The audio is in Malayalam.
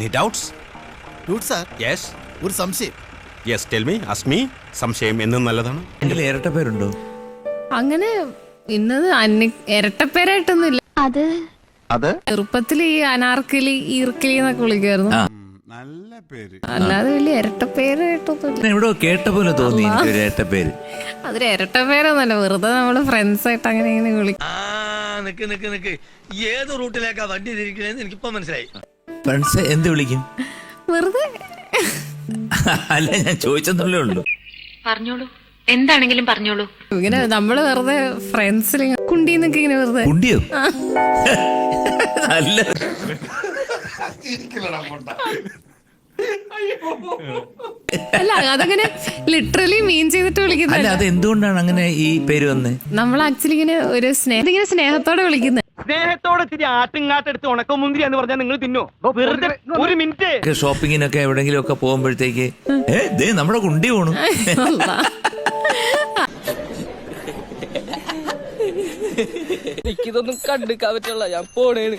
Any doubts? Sir Yes. ഒരു സംശയം. Yes, tell me. Ask me. സംശയം എന്നും നല്ലതാണ്. എങ്കിലും ഇരട്ട പേരുണ്ടോ? അങ്ങനെ ഇന്നത് ഇരട്ടപ്പേരായിട്ടൊന്നുമില്ല. അത് ചെറുപ്പത്തിൽ ഈ അനാർക്കലി ഈർക്കലി എന്നൊക്കെ വിളിക്കുമായിരുന്നു. നല്ല പേര്. അല്ലാതെ വലിയ ഇരട്ടപ്പേരായിട്ടൊന്നുമില്ല. എവിടോ കേട്ട പോലെ തോന്നി എനിക്ക് ഒരു ഇരട്ട പേര്. അതൊരു ഇരട്ടപ്പേരൊന്നുമല്ല, വെറുതെ നമ്മള് ഫ്രണ്ട്സ് ആയിട്ട് അങ്ങനെ ഇങ്ങനെ വിളിക്കും. നിക്ക് ഏത് റൂട്ടിലേക്കാ വണ്ടി തിരിക്കണേന്ന് എനിക്കിപ്പോ മനസ്സിലായി. ഫ്രണ്ട്സ് എന്ത് വിളിക്കും? വെറുതെ അല്ല, ഞാൻ ചോദിച്ചെന്നുള്ളേ ഉള്ളൂ. പറഞ്ഞോളൂ, എന്താണെങ്കിലും പറഞ്ഞോളൂ. ഇങ്ങനെ നമ്മള് വെറുതെ ഫ്രണ്ട്സിൽ കുണ്ടീന്നൊക്കെ ഇങ്ങനെ വെറുതെ. കുണ്ടിയോ? അല്ല, അല്ല അതങ്ങനെ ലിറ്ററലി മീൻ ചെയ്തിട്ട് അല്ല, വിളിക്കുന്നത്. അത് എന്തുകൊണ്ടാണ് അങ്ങനെ ഈ പേര് വന്നേ? നമ്മൾ ആക്ച്വലി ഇങ്ങനെ ഒരു ഇങ്ങനെ സ്നേഹത്തോടെ വിളിക്കുന്നത്. സ്നേഹത്തോടെ ഇത്തിരി ആട്ടിങ്ങാട്ടെടുത്ത് ഉണക്കമുന്തിരി എന്ന് പറഞ്ഞാൽ നിങ്ങൾ തിന്നോ? വെറുതെ ഒരു മിനിറ്റ്. ഷോപ്പിങ്ങിനൊക്കെ എവിടെങ്കിലും ഒക്കെ പോകുമ്പോഴത്തേക്ക് ദേ നമ്മുടെ കുണ്ടി പോണു. എനിക്കിതൊന്നും കണ്ടിക്കാൻ പറ്റുള്ള, ഞാൻ പോണേണ്.